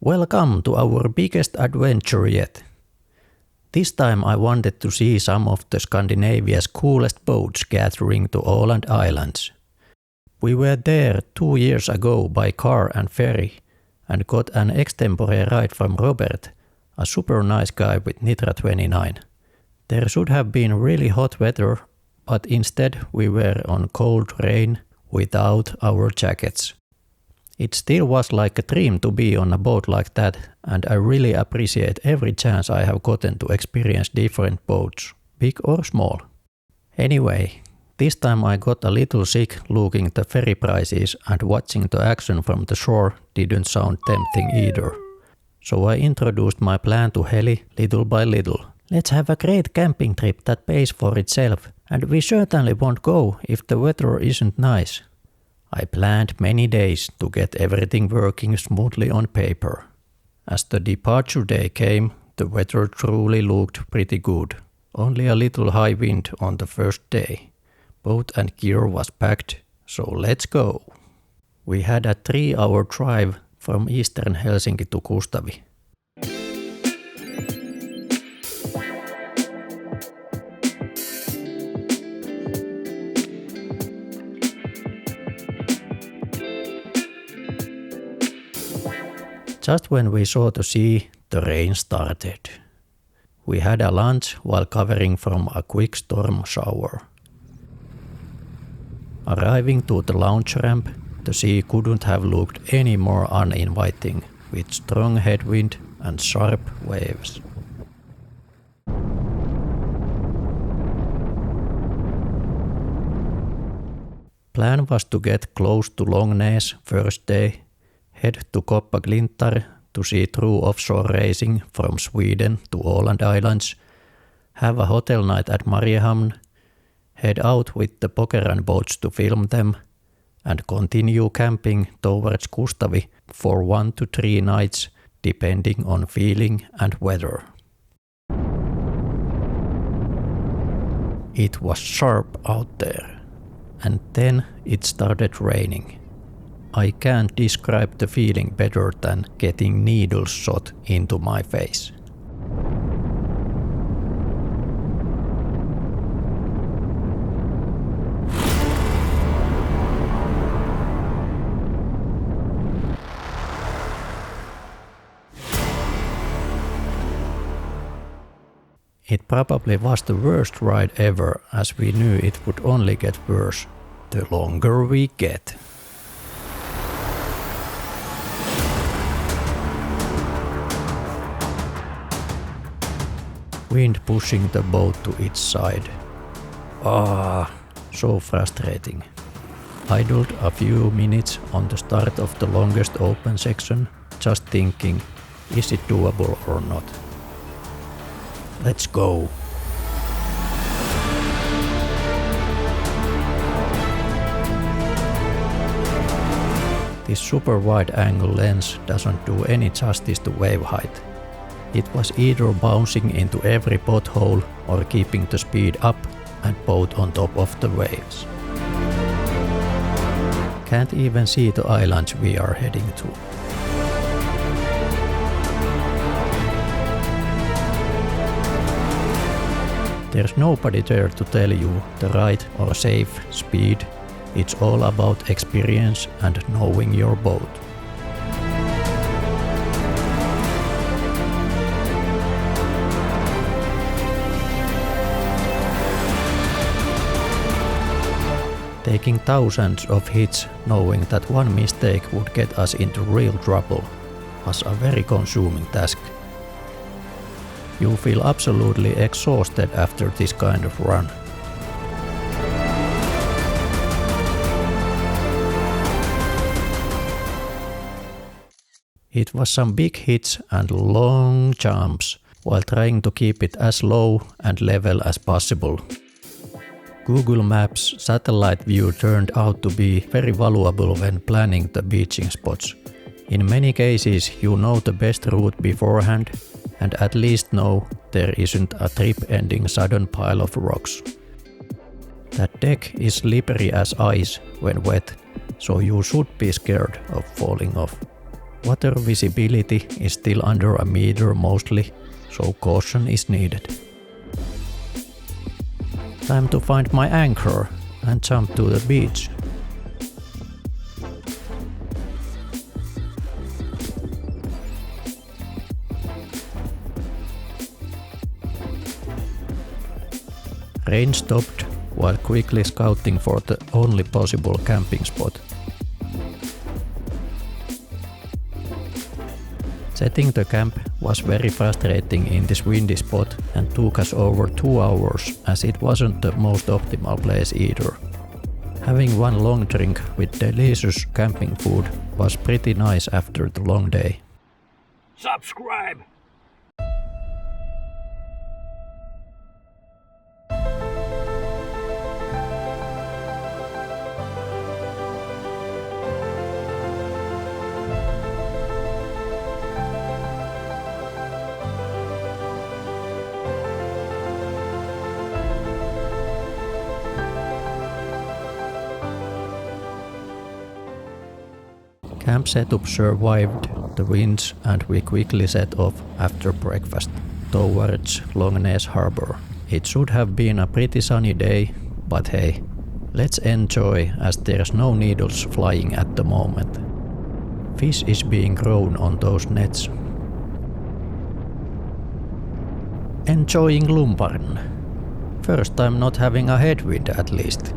Welcome to our biggest adventure yet. This time I wanted to see some of the Scandinavia's coolest boats gathering to Åland Islands. We were there 2 years ago by car and ferry and got an extempore ride from Robert, a super nice guy with Nitra 29. There should have been really hot weather, but instead we were on cold rain without our jackets. It still was like a dream to be on a boat like that, and I really appreciate every chance I have gotten to experience different boats, big or small. Anyway, this time I got a little sick looking at the ferry prices, and watching the action from the shore didn't sound tempting either. So I introduced my plan to Heli little by little. Let's have a great camping trip that pays for itself, and we certainly won't go if the weather isn't nice. I planned many days to get everything working smoothly on paper. As the departure day came, the weather truly looked pretty good. Only a little high wind on the first day. Boat and gear was packed, so let's go. We had a 3-hour drive from eastern Helsinki to Kustavi. Just when we saw the sea, the rain started. We had a lunch while covering from a quick storm shower. Arriving to the lounge ramp, the sea couldn't have looked any more uninviting, with strong headwind and sharp waves. Plan was to get close to Långnäs first day, head to Kobba Klintar to see true offshore racing from Sweden to Åland Islands, have a hotel night at Maarianhamina, head out with the Pokerrun boats to film them, and continue camping towards Kustavi for 1 to 3 nights depending on feeling and weather. It was sharp out there, and then it started raining. I can't describe the feeling better than getting needles shot into my face. It probably was the worst ride ever, as we knew it would only get worse the longer we get. Wind pushing the boat to its side. So frustrating. Idled a few minutes on the start of the longest open section, just thinking, is it doable or not? Let's go! This super wide angle lens doesn't do any justice to wave height. It was either bouncing into every pothole or keeping the speed up and boat on top of the waves. Can't even see the islands we are heading to. There's nobody there to tell you the right or safe speed. It's all about experience and knowing your boat. Taking thousands of hits knowing that one mistake would get us into real trouble was a very consuming task. You feel absolutely exhausted after this kind of run. It was some big hits and long jumps while trying to keep it as low and level as possible. Google Maps satellite view turned out to be very valuable when planning the beaching spots. In many cases you know the best route beforehand and at least know there isn't a trip-ending sudden pile of rocks. That deck is slippery as ice when wet, so you should be scared of falling off. Water visibility is still under a meter mostly, so caution is needed. Time to find my anchor and jump to the beach. Rain stopped while quickly scouting for the only possible camping spot. Setting the camp was very frustrating in this windy spot and took us over 2 hours, as it wasn't the most optimal place either. Having one long drink with delicious camping food was pretty nice after the long day. Subscribe! Camp setup survived the winds and we quickly set off after breakfast towards Longsnes Harbor. It should have been a pretty sunny day, but hey, let's enjoy as there's no needles flying at the moment. Fish is being grown on those nets. Enjoying Lumparen. First time not having a headwind at least.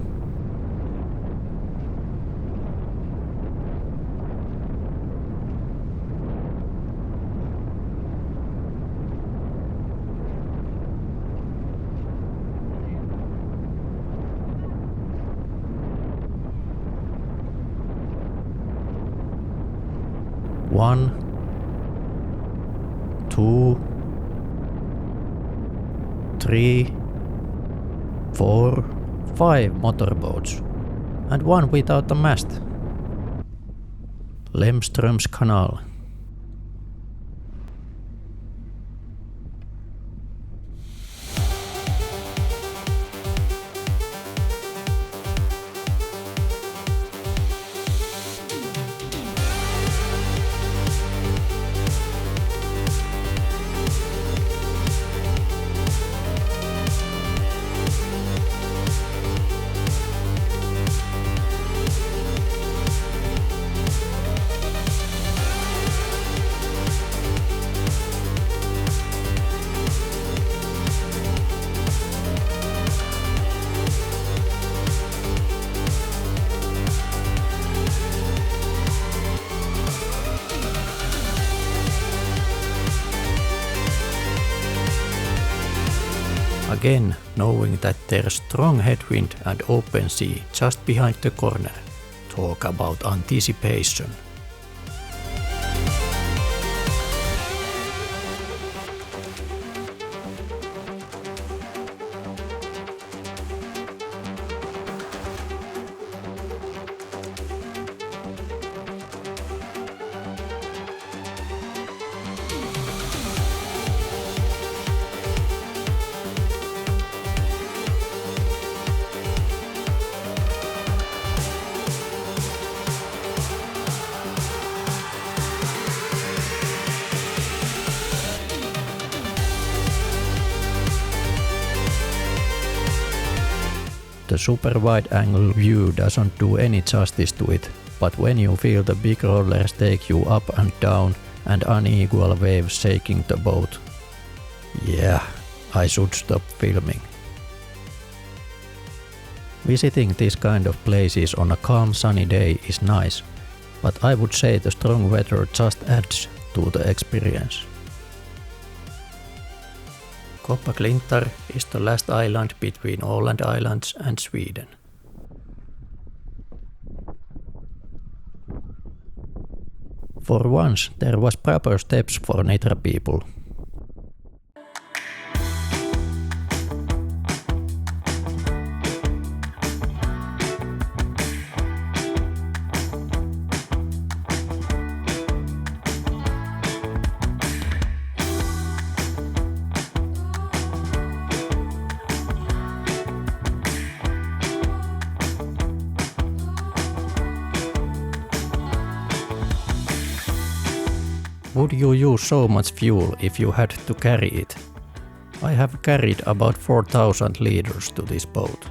One, 2, 3, 4, 5 motorboats, and one without a mast. Lemströms Canal. Again, knowing that there's strong headwind and open sea just behind the corner. Talk about anticipation. The super wide-angle view doesn't do any justice to it, but when you feel the big rollers take you up and down and unequal waves shaking the boat, yeah, I should stop filming. Visiting this kind of places on a calm sunny day is nice, but I would say the strong weather just adds to the experience. Kobba Klintar is the last island between Åland Islands and Sweden. For once, there was proper steps for Nitra people. Would you use so much fuel if you had to carry it? I have carried about 4,000 liters to this boat.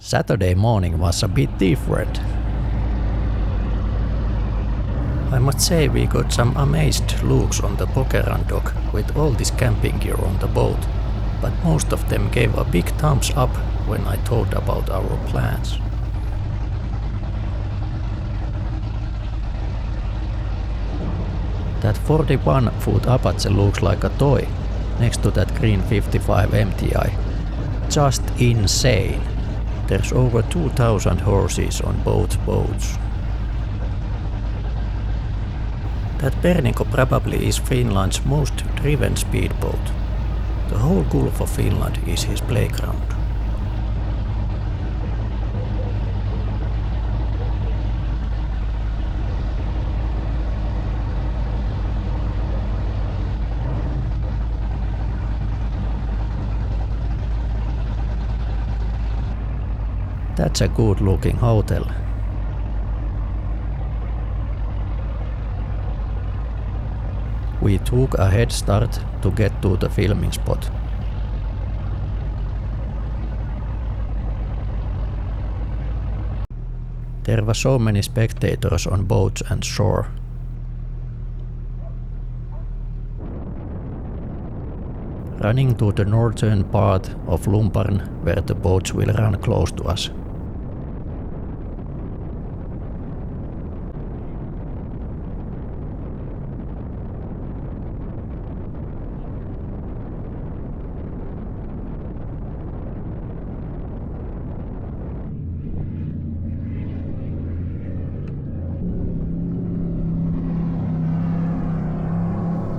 Saturday morning was a bit different. I must say we got some amazed looks on the Pokerrun dock with all this camping gear on the boat, but most of them gave a big thumbs up when I told about our plans. That 41-foot Apache looks like a toy next to that green 55 MTI. Just insane. There's over 2,000 horses on both boats. That Pernikko probably is Finland's most driven speedboat. The whole Gulf of Finland is his playground. That's a good looking hotel. We took a head start to get to the filming spot. There were so many spectators on boats and shore. Running to the northern part of Lumparn where the boats will run close to us.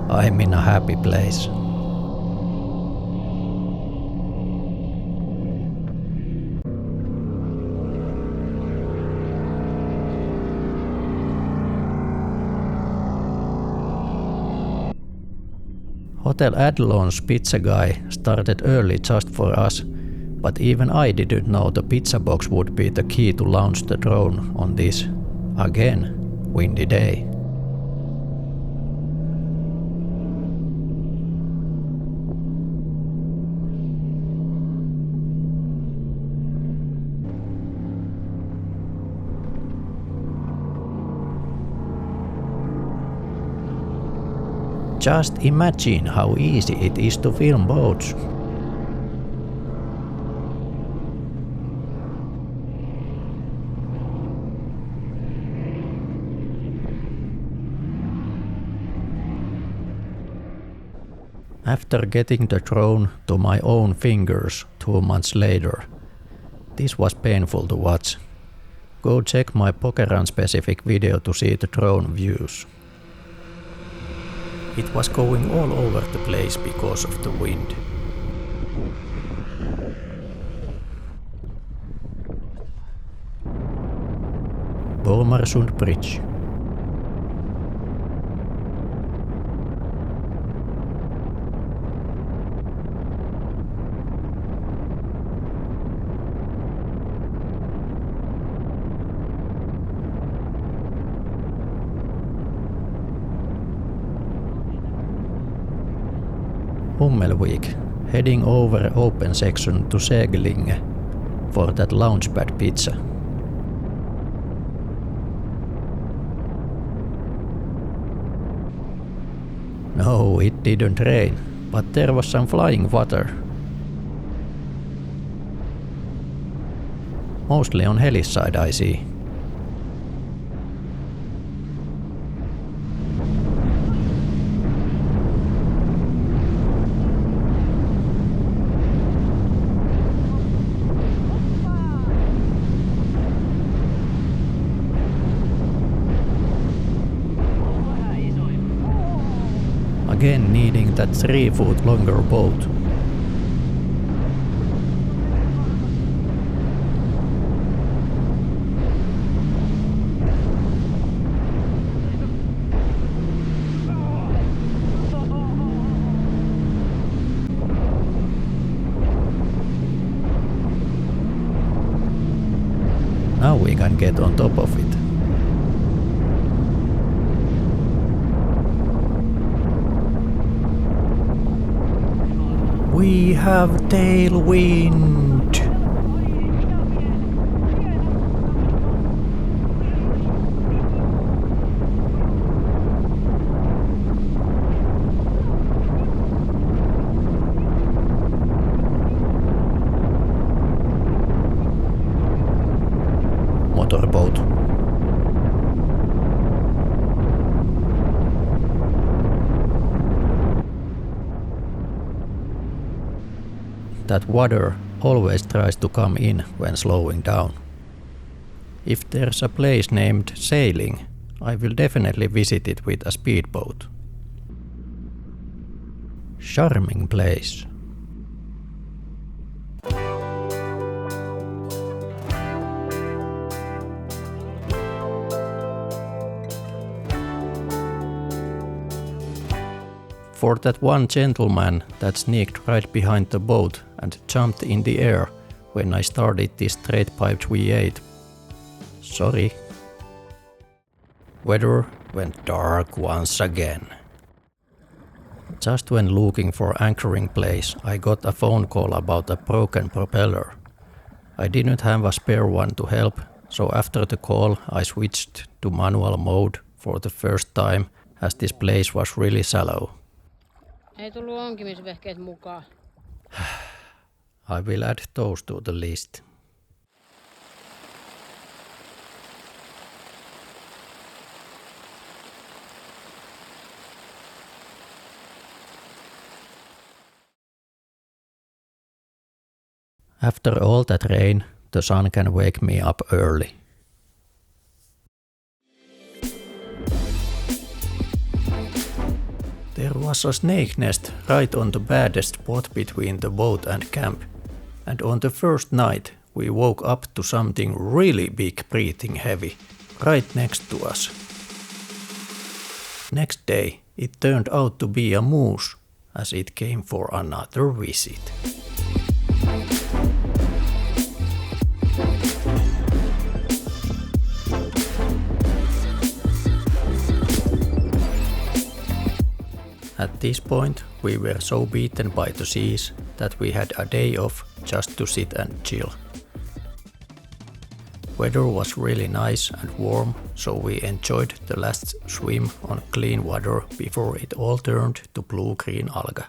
I'm in a happy place. Hotel Adlon's pizza guy started early just for us, but even I didn't know the pizza box would be the key to launch the drone on this, again, windy day. Just imagine how easy it is to film boats. After getting the drone to my own fingers 2 months later, this was painful to watch. Go check my Pokerrun specific video to see the drone views. It was going all over the place because of the wind. Bomarsund Bridge. Hummelweek, heading over open section to Seglinge for that launchpad pizza. No, it didn't rain, but there was some flying water. Mostly on Heli's side, I see. Again needing that 3 foot longer boat. Now we can get on top of it. We have tailwind! Motorboat. That water always tries to come in when slowing down. If there's a place named Seglinge, I will definitely visit it with a speedboat. Charming place. For that one gentleman that sneaked right behind the boat and jumped in the air when I started this straight-piped V8. Sorry. Weather went dark once again. Just when looking for anchoring place, I got a phone call about a broken propeller. I didn't have a spare one to help, so after the call I switched to manual mode for the first time as this place was really shallow. Ei tullut onkimisvehkeet mukaan. I will add those to the list. After all that rain, the sun can wake me up early. There was a snake nest right on the baddest spot between the boat and camp, and on the first night we woke up to something really big breathing heavy right next to us. Next day it turned out to be a moose, as it came for another visit. At this point, we were so beaten by the seas that we had a day off just to sit and chill. Weather was really nice and warm, so we enjoyed the last swim on clean water before it all turned to blue-green alga.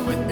With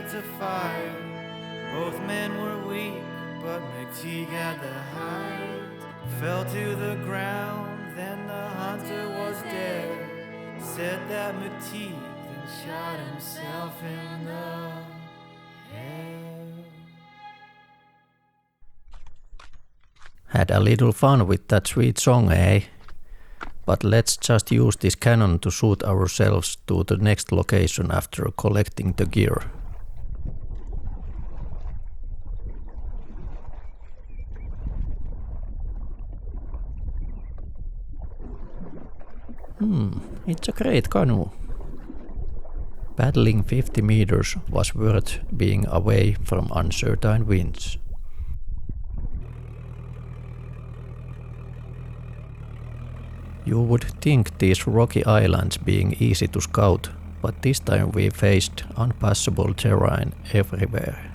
lit a fire. Both men were weak, but McTeague had the height. Fell to the ground, then the hunter was dead. Said that McTeague then shot himself in the head. Had a little fun with that sweet song, eh? But let's just use this cannon to shoot ourselves to the next location after collecting the gear. It's a great canoe. Paddling 50 meters was worth being away from uncertain winds. You would think these rocky islands being easy to scout, but this time we faced unpassable terrain everywhere.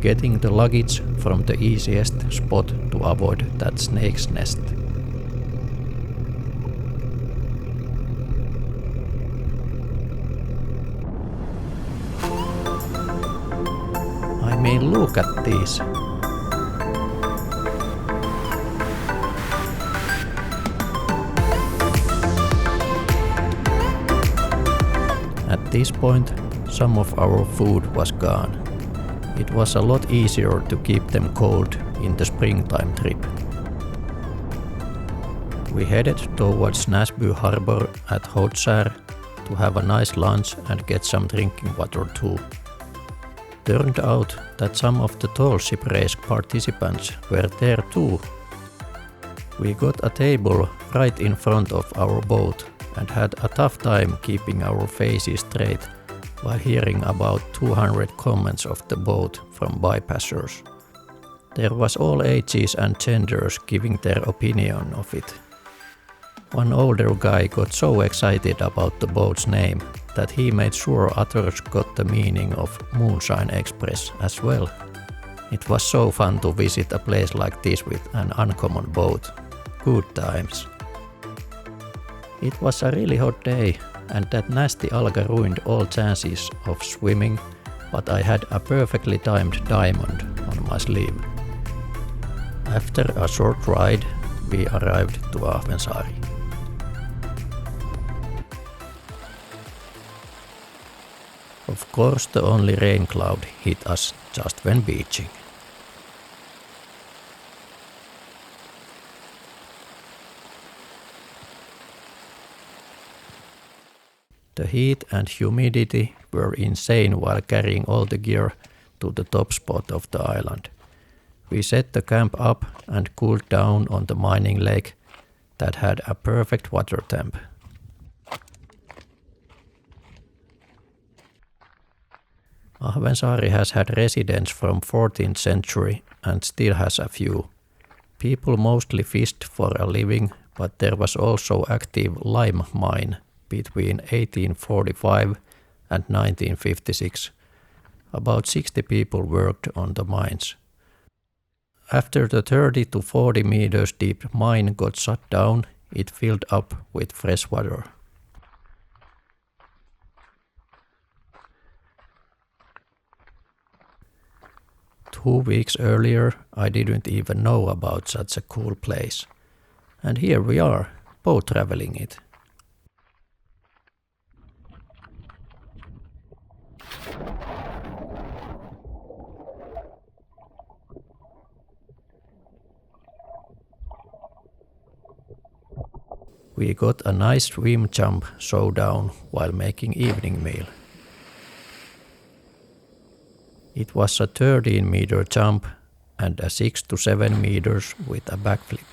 Getting the luggage from the easiest spot to avoid that snake's nest. I mean, look at these. At this point, some of our food was gone. It was a lot easier to keep them cold in the springtime trip. We headed towards Näsby harbor at Houtskär to have a nice lunch and get some drinking water too. Turned out that some of the tall ship race participants were there too. We got a table right in front of our boat and had a tough time keeping our faces straight while hearing about 200 comments of the boat from bypassers. There was all ages and genders giving their opinion of it. One older guy got so excited about the boat's name that he made sure others got the meaning of Moonshine Express as well. It was so fun to visit a place like this with an uncommon boat. Good times. It was a really hot day, and that nasty alga ruined all chances of swimming, but I had a perfectly timed diamond on my sleeve. After a short ride, we arrived to Ahvensaari. Of course, the only rain cloud hit us just when beaching. The heat and humidity were insane while carrying all the gear to the top spot of the island. We set the camp up and cooled down on the mining lake that had a perfect water temp. Ahvensaari has had residents from 14th century and still has a few. People mostly fished for a living, but there was also active lime mine between 1845 and 1956. About 60 people worked on the mines. After the 30 to 40 meters deep mine got shut down, it filled up with fresh water. Two weeks earlier, I didn't even know about such a cool place. And here we are, boat traveling it. We got a nice swim jump showdown while making evening meal. It was a 13-meter jump and a 6 to 7 meters with a backflip.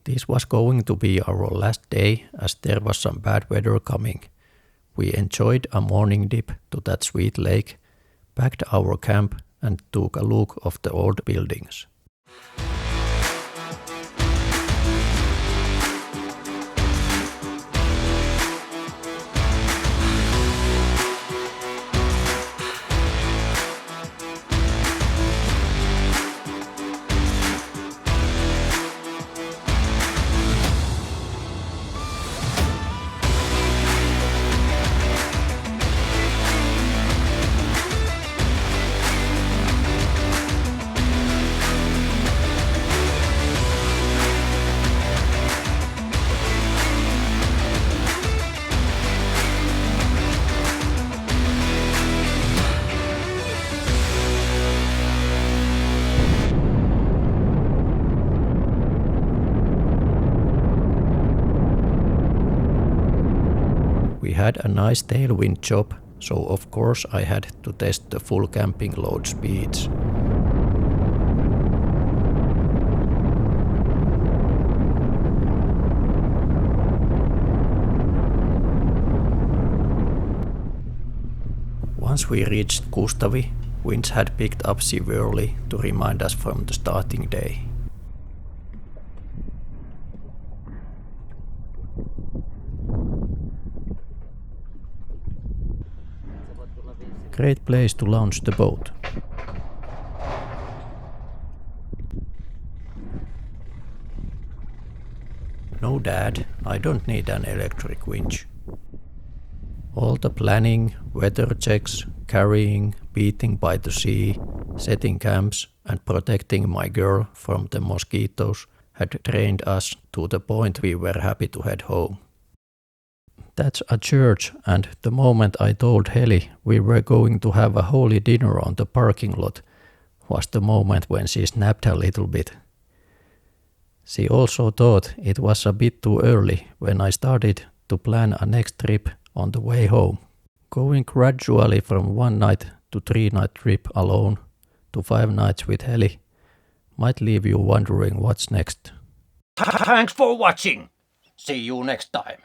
This was going to be our last day as there was some bad weather coming. We enjoyed a morning dip to that sweet lake, packed our camp and took a look of the old buildings. We had a nice tailwind job, so of course I had to test the full camping load speeds. Once we reached Kustavi, winds had picked up severely to remind us from the starting day. Great place to launch the boat. No, Dad, I don't need an electric winch. All the planning, weather checks, carrying, beating by the sea, setting camps and protecting my girl from the mosquitoes had trained us to the point we were happy to head home. That's a church, and the moment I told Heli we were going to have a holy dinner on the parking lot was the moment when she snapped a little bit. She also thought it was a bit too early when I started to plan a next trip on the way home. Going gradually from 1 night to 3-night trip alone to 5 nights with Heli might leave you wondering what's next. Thanks for watching. See you next time.